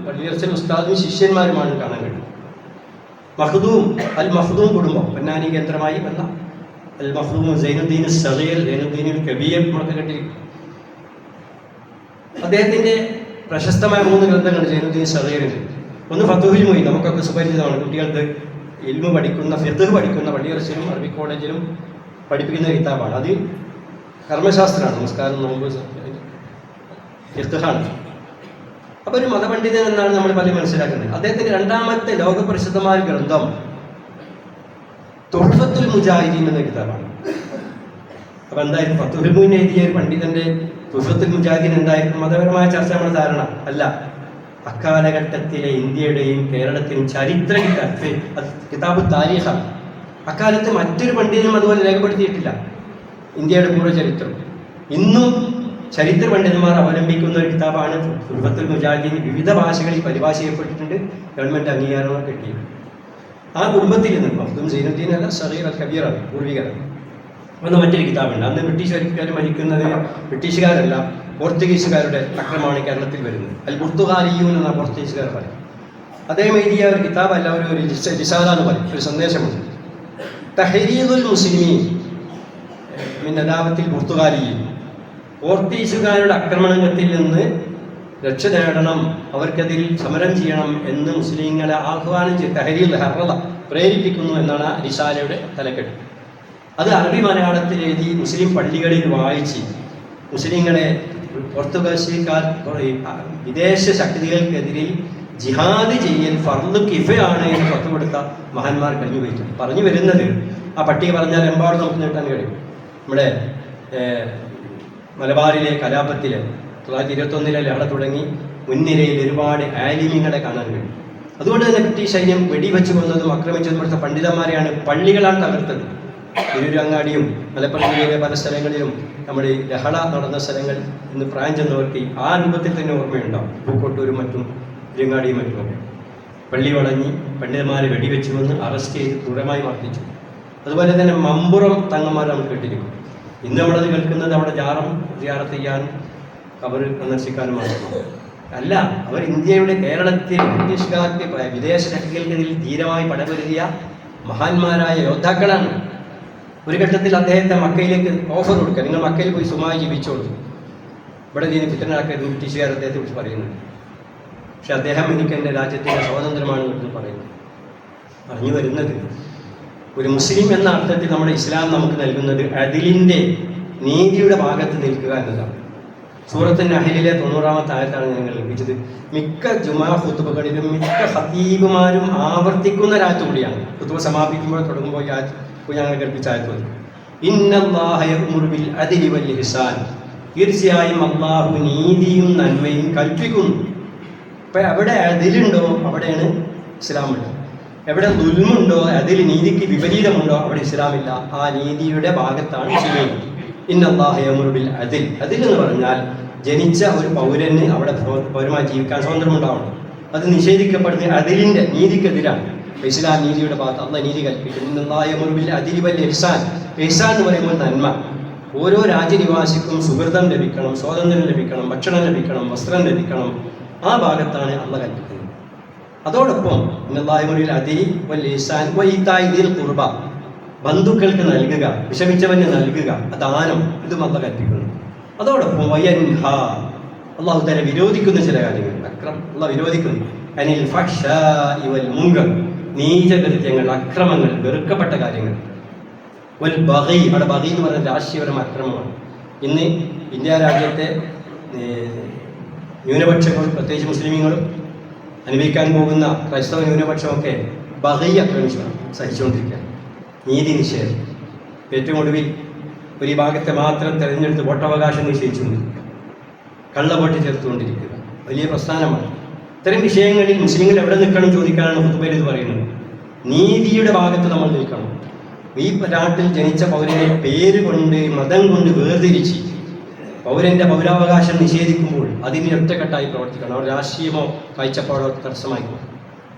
പള്ളിയർച്ചൽ ഉസ്താദും ശിഷ്യന്മാരുമാണ് കാണാൻ കഴിയും. മഖ്ദൂം അൽ മഖ്ദൂം കുടുംബം പൊന്നാനി കേന്ദ്രമായി വന്ന അൽ മഖ്ദൂം സൈനുദ്ദീൻ സഗീർ, സൈനുദ്ദീൻ കബീർ നമ്മളൊക്കെ കേട്ടിരിക്കും. അദ്ദേഹത്തിൻ്റെ പ്രശസ്തമായ 3 ഗ്രന്ഥങ്ങൾ സൈനുദ്ദീൻ സഗീറിൽ. ഒന്ന് ഫതുഹുൽ മുഈൻ, നമുക്കൊക്കെ സുപരിചിതമാണ്. കുട്ടികൾക്ക് ഇൽമു പഠിക്കുന്ന, ഫിഖ്ഹ് പഠിക്കുന്ന പള്ളിയർച്ചയിലും അറബി കോളേജിലും പഠിപ്പിക്കുന്ന കിതാബാണ്. അത് കർമ്മശാസ്ത്രമാണ്, നമസ്കാരം, നോമ്പ്, ഫിഖ്ഹാണ്. അപ്പോൾ ഒരു മതപണ്ഡിതൻ എന്നാണ് നമ്മൾ പലരും മനസ്സിലാക്കുന്നത്. അദ്ദേഹത്തിൻ്റെ രണ്ടാമത്തെ ലോകപ്രസിദ്ധമായ ഗ്രന്ഥം തുഹ്ഫത്തുൽ മുജാഹിദീൻ എന്ന കിതാബാണ്. അപ്പോൾ എന്തായിരുന്നു ഫതുഹുൽ മുഈൻ എഴുതിയ ഒരു പണ്ഡിതന്റെ തുഹ്ഫത്തുൽ മുജാഹിദീൻ എന്തായിരുന്നു? മതപരമായ ചർച്ച നമ്മുടെ ധാരണ അല്ല. അക്കാലഘട്ടത്തിലെ ഇന്ത്യയുടെയും കേരളത്തിലും ചരിത്ര കിതാബ് താരീഖാണ്. അക്കാലത്ത് മറ്റൊരു പണ്ഡിതനും അതുപോലെ രേഖപ്പെടുത്തിയിട്ടില്ല ഇന്ത്യയുടെ പൂർവ്വചരിത്രം. ഇന്നും ചരിത്ര പണ്ഡിതന്മാർ അവലംബിക്കുന്ന ഒരു കിതാബാണ് തുഹ്ഫത്തുൽ മുജാഹിദീൻ. വിവിധ ഭാഷകളിൽ പരിഭാഷ ചെയ്യപ്പെട്ടിട്ടുണ്ട്, ഗവൺമെൻറ് അംഗീകാരം കിട്ടിയിട്ടുണ്ട്. ആ കുടുംബത്തിൽ നിന്ന് മഖ്ദൂം സൈനുദ്ദീൻ അല്ല, സഗീർ അൽ കബീർ ആണ് പൂർവികരാണ്. അന്ന് മറ്റൊരു കിതാബുണ്ട്. അന്ന് ബ്രിട്ടീഷുകാർ ഭരിക്കുന്നത് ബ്രിട്ടീഷുകാരല്ല, പോർച്ചുഗീസുകാരുടെ അക്രമമാണ് കേരളത്തിൽ വരുന്നത്. അൽ പുർത്തുഗാലിയൂൻ എന്ന പോർച്ചുഗീസുകാർ പറയും. അദ്ദേഹം എഴുതിയ ഒരു കിതാബല്ല, ഒരു റിസാല എന്ന് പറയും, ഒരു സന്ദേശമുണ്ട്. തഹ്രീദുൽ മുസ്ലിമീൻ മിൻ അദാവത്തിൽ പുർത്തുഗാലിയീൻ. പോർച്ചുഗീസുകാരുടെ ആക്രമണത്തിൽ നിന്ന് രക്ഷ നേടണം, അവർക്കെതിൽ സമരം ചെയ്യണം എന്ന് മുസ്ലിങ്ങളെ ആഹ്വാനം ചെയ്ത് തഹരീൽ ഹർറ പ്രേരിപ്പിക്കുന്നു എന്നാണ് ആ റിസാലയുടെ തലക്കെട്ട്. അത് അറബി മലയാളത്തിൽ എഴുതി മുസ്ലിം പള്ളികളിൽ വായിച്ച് മുസ്ലിങ്ങളെ പോർത്തുഗീസുകാർ വിദേശ ശക്തികൾക്കെതിരെ ജിഹാദ് ചെയ്യൽ ഫർദ് കിഫയാണ് എന്ന് പത്തുകൊടുത്ത മഹാന്മാർ കഴിഞ്ഞു പോയിട്ടുണ്ട്. പറഞ്ഞു വരുന്നത്, ആ പട്ടിക പറഞ്ഞാൽ എമ്പാടും നമുക്ക് നേട്ടാൻ കഴിയും. നമ്മുടെ മലബാറിലെ കലാപത്തിൽ 1921 ലഹള തുടങ്ങി മുൻനിരയിൽ ഒരുപാട് ആലിമീങ്ങളെ കാണാൻ കഴിയും. അതുകൊണ്ട് തന്നെ ബ്രിട്ടീഷ് സൈന്യം വെടിവെച്ച് കൊന്നതും ആക്രമിച്ചതും കൊടുത്ത പണ്ഡിതന്മാരെയാണ്, പള്ളികളാണ് തകർത്തത്. തിരൂരങ്ങാടിയും മലപ്പുറം ജില്ലയിലെ പല സ്ഥലങ്ങളിലും നമ്മുടെ ലഹള നടന്ന സ്ഥലങ്ങൾ ഇന്ന് പ്രായം ചെന്നവർക്ക് ആ രൂപത്തിൽ തന്നെ ഓർമ്മയുണ്ടാവും. പൂക്കോട്ടൂരും മറ്റും തിരങ്ങാടിയും മറ്റുമൊക്കെ പള്ളി വളഞ്ഞി പണ്ഡിതന്മാരെ വെടിവെച്ച് വന്ന് അറസ്റ്റ് ചെയ്ത് ക്രൂരമായി മർദ്ദിച്ചു. അതുപോലെ തന്നെ മമ്പുറം തങ്ങന്മാർ നമുക്ക് കേട്ടിരിക്കും. ഇന്ന് നമ്മളത് കേൾക്കുന്നത് അവിടെ സിയാറത്ത് ചെയ്യാനും ഖബർ സന്ദർശിക്കാനും മാത്രമാണ്. അല്ല, അവർ ഇന്ത്യയുടെ കേരളത്തിൽ ബ്രിട്ടീഷുകാർക്ക് വിദേശ ശക്തികൾക്കെതിരെ ധീരമായി പടപൊരുതിയ മഹാന്മാരായ യോദ്ധാക്കളാണ്. ഒരു ഘട്ടത്തിൽ അദ്ദേഹത്തെ മക്കയിലേക്ക് ഓഫർ കൊടുക്കുക, നിങ്ങൾ മക്കയിൽ പോയി സുഖമായി ജീവിച്ചോളൂ, ഇവിടെ ഇതിന് ഫിത്തനാക്കരുത് ബ്രിട്ടീഷുകാർ അദ്ദേഹത്തെ കുറിച്ച് പറയുന്നുണ്ട്. പക്ഷെ അദ്ദേഹം എനിക്ക് എൻ്റെ രാജ്യത്തിൻ്റെ സ്വാതന്ത്ര്യമാണ് എന്ന് പറയുന്നത്. പറഞ്ഞു വരുന്നത്, ഒരു മുസ്ലിം എന്ന അർത്ഥത്തിൽ നമ്മുടെ ഇസ്ലാം നമുക്ക് നൽകുന്നത് അദിലിൻ്റെ, നീതിയുടെ ഭാഗത്ത് നിൽക്കുക എന്നതാണ്. സൂറത്ത് നഹലിലെ 90-ാമത്തെ ആയത്താണ് ഞങ്ങൾ ലഭിച്ചത്. മിക്ക ജുമാ ഖുതുബകളിലും മിക്ക ഖതീബുമാരും ആവർത്തിക്കുന്ന ഒരായത്ത് കൂടിയാണ്. ഖുതുബ സമാപിക്കുമ്പോൾ തുടങ്ങുമ്പോൾ ഈ ആയത്ത് ഞങ്ങൾ കൽപ്പിച്ച ആയത്ത് വന്നു. ഇന്നല്ലാഹ യഅ്മുറു ബിൽ അദ്ലി വൽ ഇഹ്സാൻ. തീർച്ചയായും അല്ലാഹു നീതിയും നന്മയും കൽപ്പിക്കുന്നു. അപ്പം എവിടെ അദിലുണ്ടോ അവിടെയാണ് ഇസ്ലാമുള്ളത്. എവിടെ ദുൽമുണ്ടോ, അതിൽ നീതിക്ക് വിപരീതമുണ്ടോ അവിടെ ഇസ്ലാമില്ല. ആ നീതിയുടെ ഭാഗത്താണ് മുസ്ലിം. ഇന്നല്ലാഹ യഅ്മുറു ബിൽ അദ്ൽ. അദ്ൽ എന്ന് പറഞ്ഞാൽ ജനിച്ച ഒരു പൗരന് അവിടെ പൗരമായി ജീവിക്കാൻ സ്വാതന്ത്ര്യമുണ്ടാവണം. അത് നിഷേധിക്കപ്പെടുന്ന അദിലിൻ്റെ നീതിക്കെതിരാണ്. ഇസ്ലാം നീതിയുടെ ഭാഗത്ത് അള്ളാഹ് നീതി കൽപ്പിക്കുന്നു. ഇന്നല്ലാഹ യഅ്മുറു ബിൽ അദ്ലി വൽ ഇഹ്സാൻ. ഇഹ്സാൻ എന്ന് പറയുമ്പോൾ നന്മ. ഓരോ രാജ്യനിവാസിക്കും സുഹൃതം ലഭിക്കണം, സ്വാതന്ത്ര്യം ലഭിക്കണം, ഭക്ഷണം ലഭിക്കണം, വസ്ത്രം ലഭിക്കണം. ആ ഭാഗത്താണ് അള്ളാഹ് കൽപ്പിക്കുന്നത്. അതോടൊപ്പം ഇന്നല്ലാഹ യഅ്മുറു ബിൽ അദ്ലി വൽ ഇഹ്സാൻ വഇതാഇ ദിൽ ഖുർബ. ബന്ധുക്കൾക്ക് നൽകുക, വിഷമിച്ചവന് നൽകുക, ദാനം, ഇതും അള്ളാഹ് കൽപ്പിക്കുന്നു. അതോടൊപ്പം വയൻഹ, അള്ളാഹു തആല വിരോധിക്കുന്ന ചില കാര്യങ്ങൾ, അള്ളാഹ് വിരോധിക്കുന്നു. അനിൽ ഫഹ്ശാഇ വൽ മുൻകർ, നീചകൃത്യങ്ങൾ, അക്രമങ്ങൾ, വെറുക്കപ്പെട്ട കാര്യങ്ങൾ. വൽ ബഗി, അവിടെ ബഗി എന്ന് പറയുന്നത് രാഷ്ട്രീയപരമായ അക്രമമാണ്. ഇന്ന് ഇന്ത്യ രാജ്യത്തെ ന്യൂനപക്ഷങ്ങളും പ്രത്യേകിച്ച് മുസ്ലിമീങ്ങളും അനുഭവിക്കാൻ പോകുന്ന ക്രൈസ്തവ ന്യൂനപക്ഷമൊക്കെ ബഗി ആക്രമിച്ചു സഹിച്ചുകൊണ്ടിരിക്കുകയാണ്. നീതി നിഷേധം, ഏറ്റവും ഒടുവിൽ ഒരു ഭാഗത്തെ മാത്രം തിരഞ്ഞെടുത്ത് വോട്ടവകാശം നിഷേധിച്ചുകൊണ്ടിരിക്കുക, കള്ളവോട്ട് ചേർത്തുകൊണ്ടിരിക്കുക, വലിയ പ്രസ്ഥാനമാണ്. ഇത്തരം വിഷയങ്ങളിൽ മുസ്ലിങ്ങൾ എവിടെ നിൽക്കണം ചോദിക്കാനാണ് ഖുതുബയിൽ ഇത് പറയുന്നത്. നീതിയുടെ ഭാഗത്ത് നമ്മൾ നിൽക്കണം. ഈ നാട്ടിൽ ജനിച്ച പൗരനെ പേര് കൊണ്ട്, മതം കൊണ്ട് വേർതിരിച്ച് പൗരൻ്റെ പൗരാവകാശം നിഷേധിക്കുമ്പോൾ അതിന് ഒറ്റക്കെട്ടായി പ്രവർത്തിക്കണം. അവർ രാഷ്ട്രീയമോ കാഴ്ചപ്പാടോ തടസ്സമായിക്കോളും.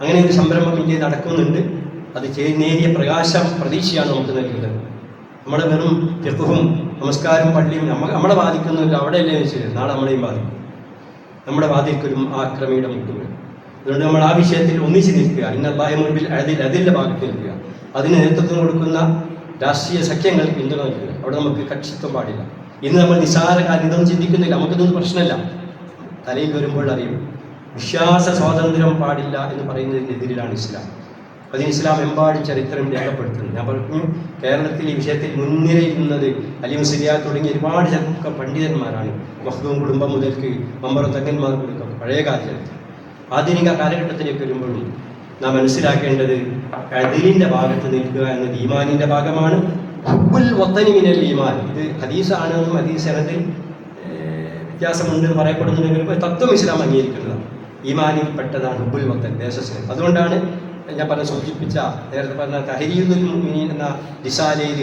അങ്ങനെ ഒരു സംരംഭം ഇന്ത്യയിൽ നടക്കുന്നുണ്ട്. അത് നേരിയ പ്രകാശം പ്രതീക്ഷയാണ് നമുക്ക് നൽകുന്നത്. നമ്മുടെ വെറും ഫിഖ്ഹും നമസ്കാരവും പള്ളിയും നമ്മളെ ബാധിക്കുന്നില്ല, അവിടെയല്ലേ ശരി, നാളെ നമ്മളെയും ബാധിക്കും. നമ്മുടെ വാതിൽക്കൊരു ആക്രമിയുടെ മുട്ടുകൾ. അതുകൊണ്ട് നമ്മൾ ആ വിഷയത്തിൽ ഒന്നിച്ച് നിൽക്കുക, ഇന്നല്ലാഹി മുൻപിൽ അതിൻ്റെ ഭാഗത്ത് നിൽക്കുക. അതിന് നേതൃത്വം കൊടുക്കുന്ന രാഷ്ട്രീയ സഖ്യങ്ങൾക്ക് പിന്തുണ നൽകുക. അവിടെ നമുക്ക് കക്ഷിത്വം പാടില്ല. ഇന്ന് നമ്മൾ നിസ്സാര കാര്യം ഇതൊന്നും ചിന്തിക്കുന്നില്ല, നമുക്കിതൊന്നും പ്രശ്നമല്ല. തലയിൽ വരുമ്പോൾ അറിയും വിശ്വാസ സ്വാതന്ത്ര്യം പാടില്ല എന്ന് പറയുന്നതിനെതിരിലാണ് ഇസ്ലാം. അതിന് ഇസ്ലാം എമ്പാടും ചരിത്രം രേഖപ്പെടുത്തുന്നു. ഞാൻ പറഞ്ഞു, കേരളത്തിൽ ഈ വിഷയത്തിൽ മുൻനിരയിൽ നിന്നത് അലി മുസ്ലിയാർ തുടങ്ങിയ ഒരുപാട് പണ്ഡിതന്മാരാണ്. മഖ്ദൂം കുടുംബം മുതൽക്ക് മമ്പറ തങ്ങന്മാർ കൊടുക്കും. പഴയ കാലത്ത് ആധുനിക കാലഘട്ടത്തിലേക്ക് വരുമ്പോഴും നാം മനസ്സിലാക്കേണ്ടത് അദിലിൻ്റെ ഭാഗത്ത് നിൽക്കുക എന്നത് ഈമാനിൻ്റെ ഭാഗമാണ്. ഹുബ്ബുൽ വത്തനി മിനൽ ഈമാൻ, ഇത് ഹദീസാണെന്നും ഹദീസ് സനദിൽ വ്യത്യാസമുണ്ടെന്ന് പറയപ്പെടുന്നുണ്ടെങ്കിൽ തത്വം ഇസ്ലാം അംഗീകരിക്കുന്നതാണ്. ഈമാനിൽ പെട്ടതാണ് ഹുബ്ബുൽ വത്തൻ, ദേശസ്നേഹം. അതുകൊണ്ടാണ് ഞാൻ സൂചിപ്പിച്ച നേരത്തെ പറഞ്ഞ തഹരീറുൽ മുഅ്മിനീൻ എന്ന റിസാലയിൽ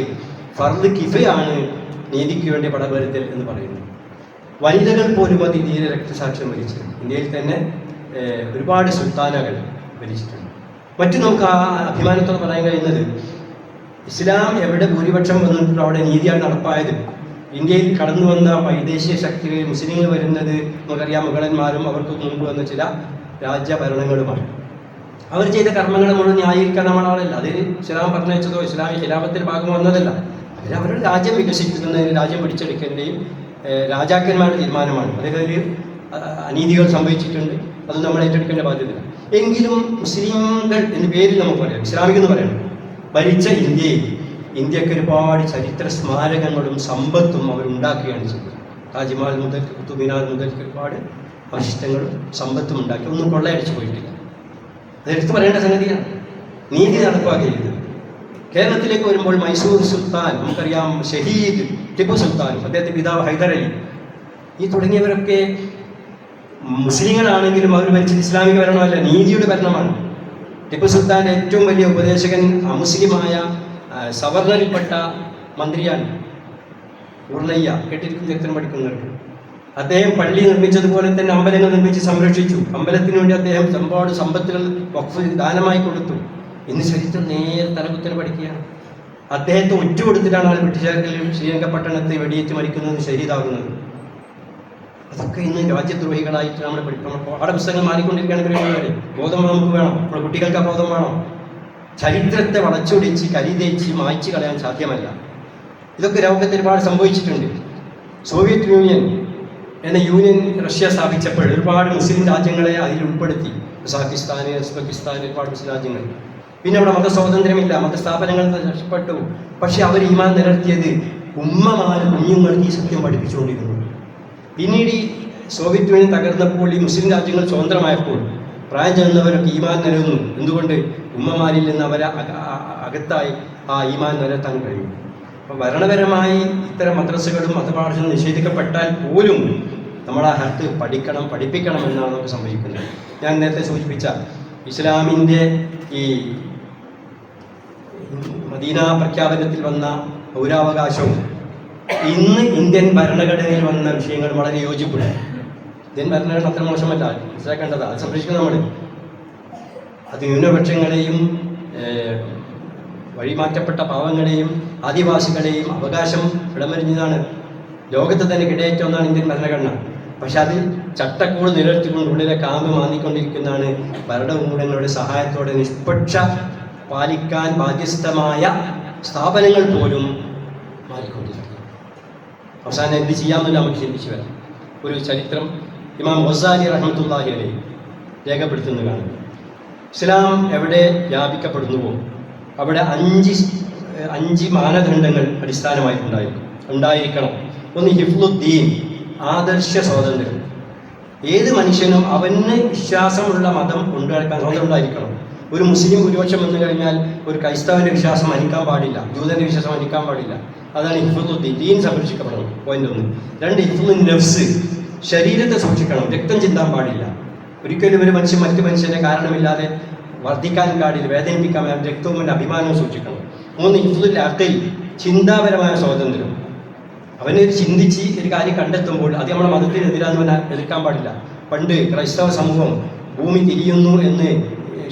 ഫർദ് കിഫയാണ് നീതിക്ക് വേണ്ടി പടവരുത്തൽ എന്ന് പറയുന്നത്. വനിതകൾ പോലും അത് ഇന്ത്യയിലെ രക്തസാക്ഷ്യം വരിച്ചിട്ടുണ്ട്. ഇന്ത്യയിൽ തന്നെ ഒരുപാട് സുൽത്താനകൾ ഭരിച്ചിട്ടുണ്ട്. മറ്റു നമുക്ക് ആ അഭിമാനത്തോടെ പറയാൻ കഴിയുന്നത്, ഇസ്ലാം എവിടെ ഭൂരിപക്ഷം വന്നിട്ടുണ്ടോ അവിടെ നീതിയാണ് നടപ്പായത്. ഇന്ത്യയിൽ കടന്നു വന്ന വൈദേശിക ശക്തികൾ മുസ്ലിങ്ങൾ വരുന്നത് നമുക്കറിയാം, മുഗളന്മാരും അവർക്ക് മുമ്പ് വന്ന ചില രാജ്യഭരണങ്ങളുമാണ്. അവർ ചെയ്ത കർമ്മങ്ങൾ മുഴുവൻ ന്യായീകരിക്കാൻ നമ്മളാളല്ല. അത് ഇസ്ലാം പറഞ്ഞോ ഇസ്ലാമി ഖിലാഫത്തിൽ ഭാഗം വന്നതല്ല. അവരുടെ രാജ്യം വികസിപ്പിക്കുന്നതിന്, രാജ്യം പിടിച്ചെടുക്കുന്നതിൻ്റെയും രാജാക്കന്മാരുടെ തീരുമാനമാണ്. അതൊരു അനീതികൾ സംഭവിച്ചിട്ടുണ്ട്, അത് നമ്മൾ ഏറ്റെടുക്കേണ്ട ബാധ്യതയില്ല. എങ്കിലും മുസ്ലിങ്ങൾ എന്ന പേരിൽ നമുക്ക് പറയാം, ഇസ്ലാമിക് എന്ന് പറയണം, ഭരിച്ച ഇന്ത്യക്ക് ഒരുപാട് ചരിത്ര സ്മാരകങ്ങളും സമ്പത്തും അവരുണ്ടാക്കുകയാണ് ചെയ്തത്. താജ്മഹൽ മുതൽ കുത്തുബ് മിനാർ മുതൽ ഒരുപാട് അവശിഷ്ടങ്ങളും സമ്പത്തും ഉണ്ടാക്കി, ഒന്നും കൊള്ളയടിച്ചു പോയിട്ടില്ല. അതെടുത്ത് പറയേണ്ട സംഗതിയാണ്. നീതി നടപ്പാക്കിയത്. കേരളത്തിലേക്ക് വരുമ്പോൾ മൈസൂർ സുൽത്താൻ, നമുക്കറിയാം ഷഹീദ് ടിപ്പു സുൽത്താനും അദ്ദേഹത്തെ പിതാവ് ഹൈദർ അലി, ഈ തുടങ്ങിയവരൊക്കെ മുസ്ലിങ്ങളാണെങ്കിലും അവർ ഭരിച്ചത് ഇസ്ലാമിക ഭരണമല്ല, നീതിയുടെ ഭരണമാണ്. ടിപ്പു സുൽത്താൻ്റെ ഏറ്റവും വലിയ ഉപദേശകൻ അമുസ്ലിമായ സവർണരിൽപ്പെട്ട മന്ത്രിയാണ് ഉർണയ്യ, കേട്ടിരിക്കും ചരിത്രം പഠിക്കുന്നവർക്ക്. അദ്ദേഹം പള്ളി നിർമ്മിച്ചതുപോലെ തന്നെ അമ്പലങ്ങൾ നിർമ്മിച്ച് സംരക്ഷിച്ചു. അമ്പലത്തിന് വേണ്ടി അദ്ദേഹം ഒരുപാട് സമ്പത്തുകൾ വഖഫ് ദാനമായി കൊടുത്തു. ഇന്ന് ചരിത്രം നേരെ തലകുത്തനെ പഠിക്കുകയാണ്. അദ്ദേഹത്തെ ഒറ്റുകൊടുത്തിട്ടാണ് ആൾ ബ്രിട്ടീഷുകാർക്കെല്ലാം ശ്രീലങ്ക പട്ടണത്തെ വെടിയേറ്റ് മരിക്കുന്നത്, ഷഹീദാകുന്നത്. അതൊക്കെ ഇന്ന് രാജ്യദ്രോഹികളായിട്ട് നമ്മൾ പഠിക്കണം. പാഠപുസ്തകങ്ങൾ മാറിക്കൊണ്ടിരിക്കുകയാണ്. ബോധം നമുക്ക് വേണം, നമ്മുടെ കുട്ടികൾക്ക് ആ ബോധം വേണം. ചരിത്രത്തെ വളച്ചൊടിച്ച് കരിതേച്ച് മായ്ച്ചു കളയാൻ സാധ്യമല്ല. ഇതൊക്കെ ലോകത്തിൽ ഒരുപാട് സംഭവിച്ചിട്ടുണ്ട്. സോവിയറ്റ് യൂണിയൻ എന്ന യൂണിയൻ റഷ്യ സ്ഥാപിച്ചപ്പോൾ ഒരുപാട് മുസ്ലിം രാജ്യങ്ങളെ അതിൽ ഉൾപ്പെടുത്തി. കസാഖിസ്ഥാൻ, ഉസ്ബെക്കിസ്ഥാൻ, ഒരുപാട് മുസ്ലിം രാജ്യങ്ങൾ. പിന്നെ അവിടെ മതസ്വാതന്ത്ര്യമില്ല, മതസ്ഥാപനങ്ങൾ നഷ്ടപ്പെട്ടു. പക്ഷെ അവർ ഈമാൻ നിലനിർത്തിയത് ഉമ്മമാര് കുഞ്ഞുങ്ങൾക്ക് ഈ സത്യം പഠിപ്പിച്ചുകൊണ്ടിരുന്നു. പിന്നീട് ഈ സോവിയറ്റ് യൂണിയൻ തകർന്നപ്പോൾ ഈ മുസ്ലിം രാജ്യങ്ങൾ സ്വതന്ത്രമായപ്പോൾ പ്രായം ചെന്നവരൊക്കെ ഈമാൻ നിലനിന്നു. എന്തുകൊണ്ട്? ഉമ്മമാരിൽ നിന്ന് അവരെ അകത്തായി ആ ഈമാൻ നിലനിർത്താൻ കഴിയും. അപ്പോൾ ഭരണപരമായി ഇത്തരം മദ്രസകളും മതപാഠങ്ങളും നിഷേധിക്കപ്പെട്ടാൽ പോലും നമ്മൾ ആ ഹത്ത് പഠിക്കണം, പഠിപ്പിക്കണം എന്നാണ് നമുക്ക് സംഭവിക്കുന്നത്. ഞാൻ നേരത്തെ സൂചിപ്പിച്ച ഇസ്ലാമിൻ്റെ ഈ മദീന പ്രഖ്യാപനത്തിൽ വന്ന പൗരാവകാശവും ഇന്ന് ഇന്ത്യൻ ഭരണഘടനയിൽ വന്ന വിഷയങ്ങൾ വളരെ യോജിപ്പുണ്ട്. ഇന്ത്യൻ ഭരണഘടന അത്ര മോശമല്ല, മനസ്സിലാക്കേണ്ടത്. അത് സംരക്ഷിക്കണം നമ്മൾ. അത് ന്യൂനപക്ഷങ്ങളെയും വഴിമാറ്റപ്പെട്ട പാവങ്ങളെയും ആദിവാസികളെയും അവകാശം ഇടമറിഞ്ഞതാണ്. ലോകത്ത് തന്നെ കിടയേറ്റ ഒന്നാണ് ഇന്ത്യൻ ഭരണഘടന. പക്ഷെ അതിൽ ചട്ടക്കൂട് നിലനിർത്തിക്കൊണ്ട് ഉള്ളിലെ കാമ്പ് മാന്നിക്കൊണ്ടിരിക്കുന്നതാണ് ഭരണകൂടങ്ങളുടെ സഹായത്തോടെ നിഷ്പക്ഷ പാലിക്കാൻ ബാധ്യസ്ഥമായ സ്ഥാപനങ്ങൾ പോലും മാറിക്കൊണ്ടിരിക്കുന്നു. അവസാനം എന്ത് ചെയ്യാമെന്നില്ല നമുക്ക് ചിന്തിച്ചു വരാം. ഒരു ചരിത്രം ഇമാം ഗസാലി റഹ്മത്തുള്ളാഹി അലൈഹി രേഖപ്പെടുത്തുന്നതാണ്. ഇസ്ലാം എവിടെ വ്യാപിക്കപ്പെടുന്നുവോ അവിടെ അഞ്ച് മാനദണ്ഡങ്ങൾ അടിസ്ഥാനമായി ഉണ്ടായിരിക്കണം. ഒന്ന് ഹിഫ്ലുദ്ദീൻ, ആദർശ സ്വാതന്ത്ര്യം. ഏത് മനുഷ്യനും അവന് വിശ്വാസമുള്ള മതം കൊണ്ടുനടക്കാൻ സ്വാതന്ത്ര്യം ഉണ്ടായിരിക്കണം. ഒരു മുസ്ലിം ഭൂരിപക്ഷം വന്നു കഴിഞ്ഞാൽ ഒരു ക്രൈസ്തവന്റെ വിശ്വാസം അനിക്കാൻ പാടില്ല, ജൂതന്റെ വിശ്വാസം അനിക്കാൻ പാടില്ല. അതാണ് ഹിഫ്ലുദ്ദീൻ, ദീൻ സംരക്ഷിക്കപ്പെടണം. പോയിന്റ് 1. 2, ഹിഫ്ലുൻ നഫ്സ്, ശരീരത്തെ സൂക്ഷിക്കണം, രക്തം ചിന്താൻ പാടില്ല. ഒരിക്കലും ഒരു മനുഷ്യൻ മറ്റു മനുഷ്യനെ കാരണമില്ലാതെ വർദ്ധിക്കാൻ പാടില്ല, വേദനിപ്പിക്കാൻ രക്തവും അഭിമാനവും സൂക്ഷിക്കണം. 3, ഹിഫ്ലുൽ അഖൽ, ചിന്താപരമായ സ്വാതന്ത്ര്യം. അവന് ചിന്തിച്ച് ഒരു കാര്യം കണ്ടെത്തുമ്പോൾ അത് നമ്മുടെ മതത്തിനെതിരാന്ന് എതിർക്കാൻ പാടില്ല. പണ്ട് ക്രൈസ്തവ സമൂഹം ഭൂമി തിരിയുന്നു എന്ന്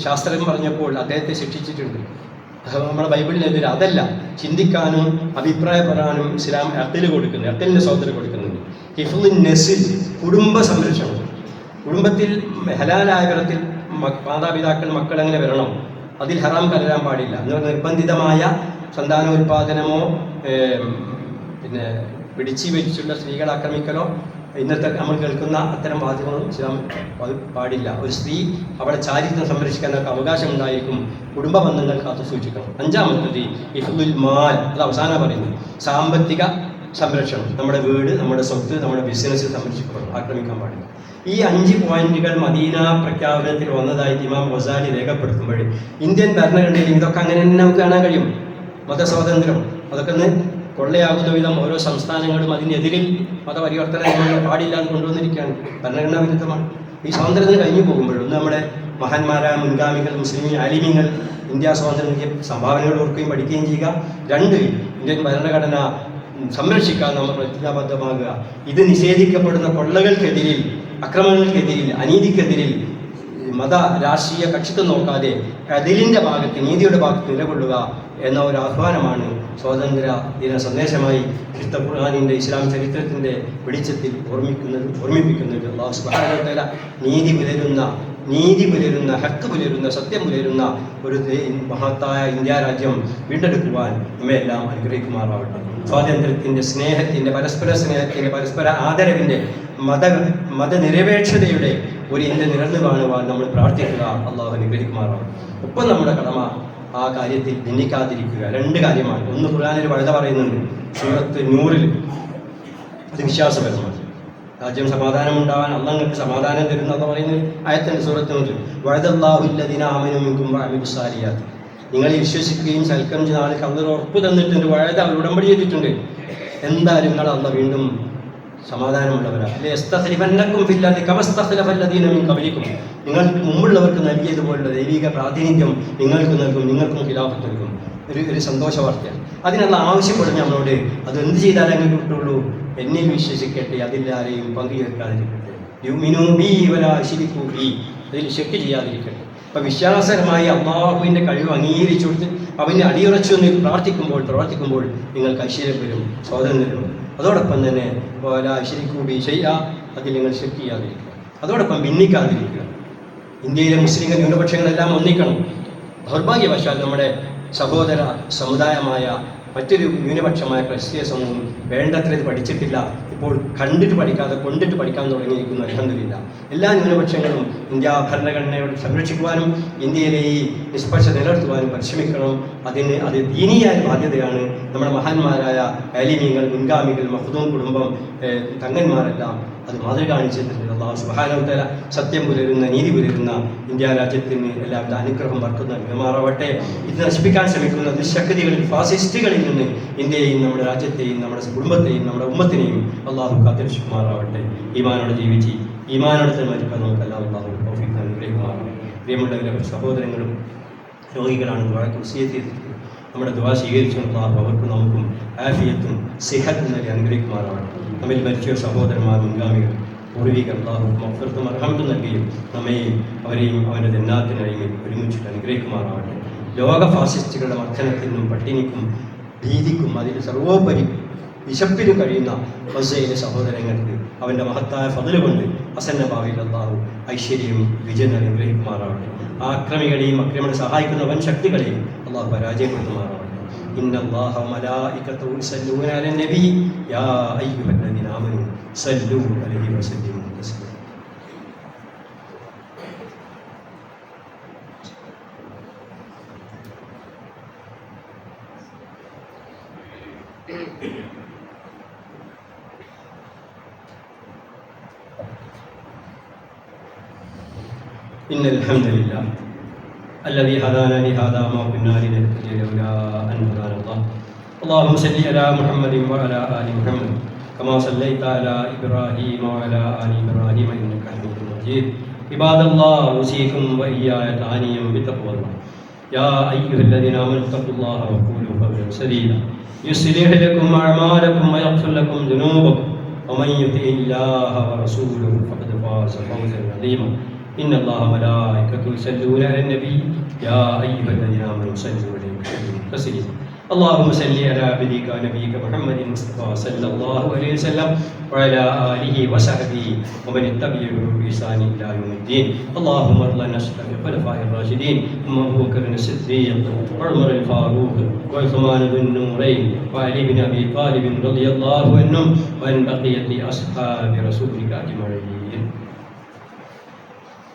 ശാസ്ത്രജ്ഞൻ പറഞ്ഞപ്പോൾ അദ്ദേഹത്തെ ശിക്ഷിച്ചിട്ടുണ്ട്. നമ്മുടെ ബൈബിളിനെതിരെ അതല്ല, ചിന്തിക്കാനും അഭിപ്രായപ്പെടാനും ഇസ്ലാം അഖൽ കൊടുക്കുന്നു, അഖലിൻ്റെ സ്വാതന്ത്ര്യം കൊടുക്കുന്നുണ്ട്. ഹിഫ്ലുൻ നസ്ൽ, കുടുംബ സംരക്ഷണം. കുടുംബത്തിൽ ഹലാലായ തരത്തിൽ മാതാപിതാക്കൾ മക്കൾ അങ്ങനെ വരണം, അതിൽ ഹറാം കലരാൻ പാടില്ല എന്ന് പറഞ്ഞ നിർബന്ധിതമായ സന്താനോൽപാദനമോ പിന്നെ പിടിച്ചു വെച്ചുള്ള സ്ത്രീകളെ ആക്രമിക്കലോ ഇന്നത്തെ നമ്മൾ കേൾക്കുന്ന അത്തരം വാചകങ്ങളും ഇസ്ലാം പാടില്ല. ഒരു സ്ത്രീ അവളെ ചാരിത്രം സംരക്ഷിക്കാനൊക്കെ അവകാശം ഉണ്ടായിരിക്കും. കുടുംബ ബന്ധങ്ങൾ കാത്തു സൂക്ഷിക്കണം. അഞ്ചാമത്തത് ഇഫ്ദുൽ മാൽ, അത് അവസാനം പറയുന്നത് സാമ്പത്തിക സംരക്ഷണം. നമ്മുടെ വീട്, നമ്മുടെ സ്വത്ത്, നമ്മുടെ ബിസിനസ് സംരക്ഷിക്കണം, ആക്രമിക്കാൻ പാടില്ല. ഈ 5 പോയിന്റുകൾ മദീന പ്രഖ്യാപനത്തിൽ വന്നതായി ഇമാം ഗസാലി രേഖപ്പെടുത്തുമ്പോൾ ഇന്ത്യൻ ഭരണഘടനയിൽ ഇതൊക്കെ അങ്ങനെ തന്നെ നമുക്ക് കാണാൻ കഴിയും. മതസ്വാതന്ത്ര്യം അതൊക്കെ ഒന്ന് കൊള്ളയാകുന്ന വിധം ഓരോ സംസ്ഥാനങ്ങളും അതിനെതിരിൽ മതപരിവർത്തനം പാടില്ല എന്ന് കൊണ്ടുവന്നിരിക്കുകയാണ്. ഭരണഘടനാ വിരുദ്ധമാണ്. ഈ സ്വാതന്ത്ര്യത്തിന് കഴിഞ്ഞു പോകുമ്പോൾ ഒന്ന് നമ്മുടെ മഹാന്മാരായ മുൻഗാമികൾ, മുസ്ലിം ആലിമീങ്ങൾ ഇന്ത്യ സ്വാതന്ത്ര്യത്തിൻ്റെ സംഭാവനകൾ ഓർക്കുകയും പഠിക്കുകയും ചെയ്യുക. 2, ഇന്ത്യൻ ഭരണഘടന സംരക്ഷിക്കാൻ നമ്മൾ പ്രതിജ്ഞാബദ്ധമാകുക. ഇത് നിഷേധിക്കപ്പെടുന്ന കൊള്ളകൾക്കെതിരിൽ, അക്രമങ്ങൾക്കെതിരിൽ, അനീതിക്കെതിരിൽ മത രാഷ്ട്രീയ കക്ഷിത്വം നോക്കാതെ അതിലിൻ്റെ ഭാഗത്ത്, നീതിയുടെ ഭാഗത്ത് നിലകൊള്ളുക എന്ന ഒരു ആഹ്വാനമാണ് സ്വാതന്ത്ര്യ ദിന സന്ദേശമായി വിശുദ്ധ ഖുർആനിൻ്റെ ഇസ്ലാം ചരിത്രത്തിൻ്റെ വെളിച്ചത്തിൽ ഓർമ്മിപ്പിക്കുന്നത്. അല്ലാഹു സുബ്ഹാനഹു വ തആല നീതി പുലരുന്ന ഹക്ക് പുലരുന്ന സത്യം പുലരുന്ന ഒരു മഹത്തായ ഇന്ത്യ രാജ്യം വീണ്ടെടുക്കുവാൻ നമ്മയെല്ലാം അനുഗ്രഹിക്കുമാറാവട്ടെ. സ്വാതന്ത്ര്യത്തിൻ്റെ, സ്നേഹത്തിൻ്റെ, പരസ്പര സ്നേഹത്തിൻ്റെ, പരസ്പര ആദരവിൻ്റെ, മതനിരപേക്ഷതയുടെ ഒരു ഇന്ത്യ നിലനിന്ന് കാണുവാൻ നമ്മൾ പ്രാർത്ഥിക്കുക. അള്ളാഹു അനുഗ്രഹിക്കുമാറാവട്ടെ. ഒപ്പം നമ്മുടെ കടമ ആ കാര്യത്തിൽ ഭിന്നിക്കാതിരിക്കുക. 2 കാര്യമാണ്. ഒന്ന്, ഖുർആനിൽ വഴുത പറയുന്നുണ്ട്, സൂറത്ത് നൂറിൽ. അത് വിശ്വാസപരമാണ്. രാജ്യം സമാധാനം ഉണ്ടാവാൻ അള്ളാഹുങ്ങൾക്ക് സമാധാനം തരുന്ന പറയുന്നത് ആയത്തുണ്ട് സൂറത്ത് നൂറിൽ. വഅദല്ലാഹുല്ലദീന ആമനൂ മിൻകും വഅമിലുസ് സാലിഹാത്ത്. നിങ്ങൾ വിശ്വസിക്കുകയും സൽക്കം ചെയ്ത ആൾക്ക് അവർ ഉറപ്പ് തന്നിട്ടുണ്ട്, വഴുത അവർ ഉടമ്പടി ചെയ്തിട്ടുണ്ട്. എന്തായാലും നിങ്ങൾ അള്ളാഹ് വീണ്ടും സമാധാനമുള്ളവരാണ്. നിങ്ങൾക്ക് മുമ്പുള്ളവർക്ക് നൽകിയതുപോലുള്ള ദൈവിക പ്രാതിനിധ്യം നിങ്ങൾക്ക് നൽകും, നിങ്ങൾക്കും ഖിലാഫത്ത് നൽകും. ഒരു സന്തോഷ വാർത്തയാണ്. അതിനുള്ള ആവശ്യപ്പെടുന്ന നമ്മളോട് അത് എന്ത് ചെയ്താലേ അങ്ങനെ കിട്ടുള്ളൂ? എന്നിൽ വിശ്വസിക്കട്ടെ, അതിലാരെയും പങ്കുചേർക്കാതിരിക്കട്ടെ, അതിൽ ശക്തി ചെയ്യാതിരിക്കട്ടെ. അപ്പം വിശ്വാസകരമായി അള്ളാഹുവിൻ്റെ കഴിവ് അംഗീകരിച്ചു കൊടുത്ത് അവന് അടിയുറച്ചു നിന്ന് പ്രവർത്തിക്കുമ്പോൾ നിങ്ങൾക്ക് ഐശ്വര്യം വരും, സ്വാതന്ത്ര്യം. അതോടൊപ്പം തന്നെ അതിൽ നിങ്ങൾ ശക്തി ചെയ്യാതിരിക്കുക. അതോടൊപ്പം ഭിന്നിക്കാതിരിക്കുക. ഇന്ത്യയിലെ മുസ്ലിം ന്യൂനപക്ഷങ്ങളെല്ലാം ഒന്നിക്കണം. ദൗർഭാഗ്യവശാൽ നമ്മുടെ സഹോദര സമുദായമായ മറ്റൊരു ന്യൂനപക്ഷമായ ക്രിസ്തീയ സമൂഹം വേണ്ടത്ര ഇത് പഠിച്ചിട്ടില്ല. ഇപ്പോൾ കണ്ടിട്ട് പഠിക്കാതെ കൊണ്ടിട്ട് പഠിക്കാൻ തുടങ്ങിയിരിക്കുന്നു. അൽഹംദുലില്ലാ. എല്ലാ ന്യൂനപക്ഷങ്ങളും ഇന്ത്യ ഭരണഘടനയോട് സംരക്ഷിക്കുവാനും ഇന്ത്യയിലെ ഈ നിഷ്പക്ഷ നിലനിർത്തുവാനും പരിശ്രമിക്കണം. അത് ദീനീയായ ബാധ്യതയാണ്. നമ്മുടെ മഹാന്മാരായ ആലിമീങ്ങൾ, മുൻഗാമികൾ, മഖ്ദൂം കുടുംബം, തങ്ങന്മാരെല്ലാം അത് മാതൃക കാണിച്ചിട്ടുണ്ട്. അല്ലാഹു സുബ്ഹാനഹു വ തആല സത്യം പുലരുന്ന, നീതി പുലരുന്ന ഇന്ത്യ രാജ്യത്തിന് എല്ലാവിധ അനുഗ്രഹം വർക്കുന്ന പെരുമാറാവട്ടെ. ഇത് നശിപ്പിക്കാൻ ശ്രമിക്കുന്ന ദുശക്തികളിൽ, ഫാസിസ്റ്റുകളിൽ നിന്ന് ഇന്ത്യയെയും നമ്മുടെ രാജ്യത്തെയും നമ്മുടെ കുടുംബത്തെയും നമ്മുടെ ഉമ്മത്തിനെയും അള്ളാഹു കാത്തിരക്ഷിക്കുമാറാവട്ടെ. ഈമാനോടെ ജീവിച്ച് ഈമാനോടെ തന്നെ മരിക്കാൻ നമുക്കെല്ലാം അള്ളാഹു തൗഫീഖ് അനുഗ്രഹിക്കുമാറാവട്ടെ. പ്രിയമുള്ളവരെ, സഹോദരങ്ങളും രോഗികളാണ് നമ്മുടെ ദുആ സ്വീകരിച്ചു അള്ളാഹു അവർക്കും നമുക്കും ആഫിയത്തും സിഹത്തും നൽകി അനുഗ്രഹിക്കുമാറാവട്ടെ. നമ്മിൽ മരിച്ച സഹോദരന്മാർ, മുൻഗാമികൾ, പൂർവികർ അള്ളാഹു മഗ്ഫിറത്തും റഹ്മത്തും നൽകുകയും നമ്മയും അവരെയും അവൻ്റെ ജന്നാത്തിനായി ഒരുമിച്ചിട്ട് അനുഗ്രഹിക്കുമാറാവട്ടെ. ലോക ഫാസിസ്റ്റുകളുടെ മർദ്ദനത്തിനും പട്ടിണിക്കും ഭീതിക്കും അതിൽ സർവോപരി വിശപ്പിനും കഴിയുന്ന ഗസയിലെ സഹോദരങ്ങൾക്ക് അവൻ്റെ മഹത്തായ ഫضل കൊണ്ട് അസന്ന ഭാവിയിൽ അള്ളാഹു ഐശ്വര്യവും വിജയം അനുഗ്രഹിക്കുമാറാവട്ടെ. ആക്രമികളെയും ആക്രമണ സഹായിക്കുന്ന വൻ ശക്തികളെയും അള്ളാഹു പരാജയപ്പെടുത്തുമാറാവട്ടെ. ഇന്നല്ലാഹ വമലായികതഹു യുസല്ലൂന അലൻ നബി യാ അയ്യുഹല്ലദീന ആമനൂ സല്ലൂ അലൈഹി വസല്ലിമു തസ്ലീമാ. إن الحمد لله الذي هدانا لهذا ما كنا لنهتدي لولا أن هدانا الله. اللهم صل على محمد وعلى آل محمد كما صليت على إبراهيم وعلى آل إبراهيم إنك حميد مجيد. عباد الله أوصيكم وإياي ثانيا بتقوى الله. يا أيها الذين آمنوا اتقوا الله وقولوا قولا سديدا يصلح لكم أعمالكم ويغفر لكم ذنوبكم ومن يطع الله ورسوله فقد فاز فوزا عظيما. إن الله وملائكته يصلون على النبي يا أيها الذين آمنوا صلوا عليه وسلموا تسليما. اللهم صل على عبدك ونبيك محمد المصطفى صلى الله عليه وسلم وعلى آله وصحبه ومن اتبعه بإحسان إلى يوم الدين. اللهم ارض عن الخلفاء الراشدين ثم أبو بكر الصديق وعمر الفاروق وعثمان ذو النورين وعلي بن أبي طالب رضي الله عنهم وعن بقية أصحاب رسولك أجمعين.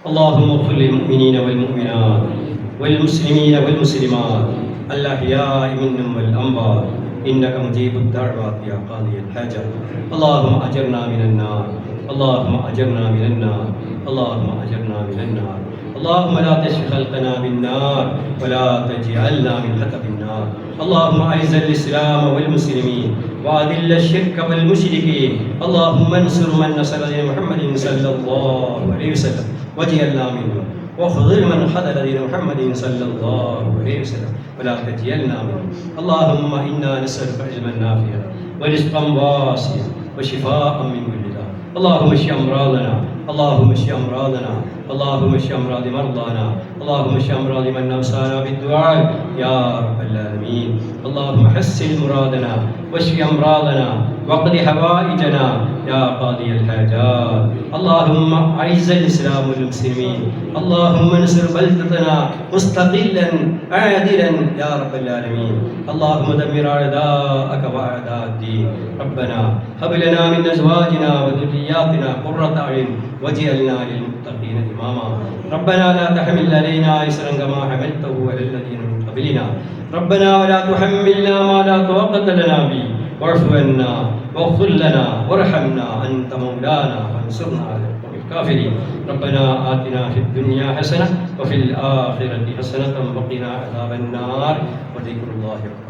اللهم اغفر للمؤمنين والمؤمنات والمسلمين والمسلمات الأحياء منهم والأموات إنك مجيب الدعوات يا قاضي الحاجات. اللهم أجرنا من النار، اللهم أجرنا من النار، اللهم أجرنا من النار. اللهم لا تشف خلقنا بالنار ولا تجعلنا من حطب النار. اللهم أعز الإسلام والمسلمين وأذل الشرك والمشركين. اللهم انصر من نصر دين محمد صلى الله عليه وسلم واجعلنا منهم، وخذل من خذل دين محمد صلى الله عليه وسلم ولا تجعلنا منهم. اللهم إنا نسألك علما نافعا ورزقا واسعا وشفاء من كل داء. اللهم اشف أمراضنا، اللهم اشف أمراضنا، اللهم اشف أمراض مرضانا، اللهم اشف أمراض من أوصانا بالدعاء يا رب العالمين. اللهم حسن مرادنا واشف أمراضنا واقض حوائجنا يا قاضي الحاجات. اللهم أعز الإسلام والمسلمين، اللهم انصر بلدتنا مستقلا عادلا يا رب العالمين. اللهم دمر أعداءك وأعداء الدين. ربنا هب لنا من أزواجنا وذرياتنا قرة أعين واجعلنا للمتقين إماما. ربنا لا تحمل علينا إصرا كما حملته على الذين من قبلنا. ربنا ولا تحملنا ما لا طاقة لنا به واعف عنا واغفر لنا وارحمنا أنت مولانا فانصرنا على القوم الكافرين. ربنا آتنا في الدنيا حسنة وفي الآخرة حسنة وقنا عذاب النار وذكر الله أكبر.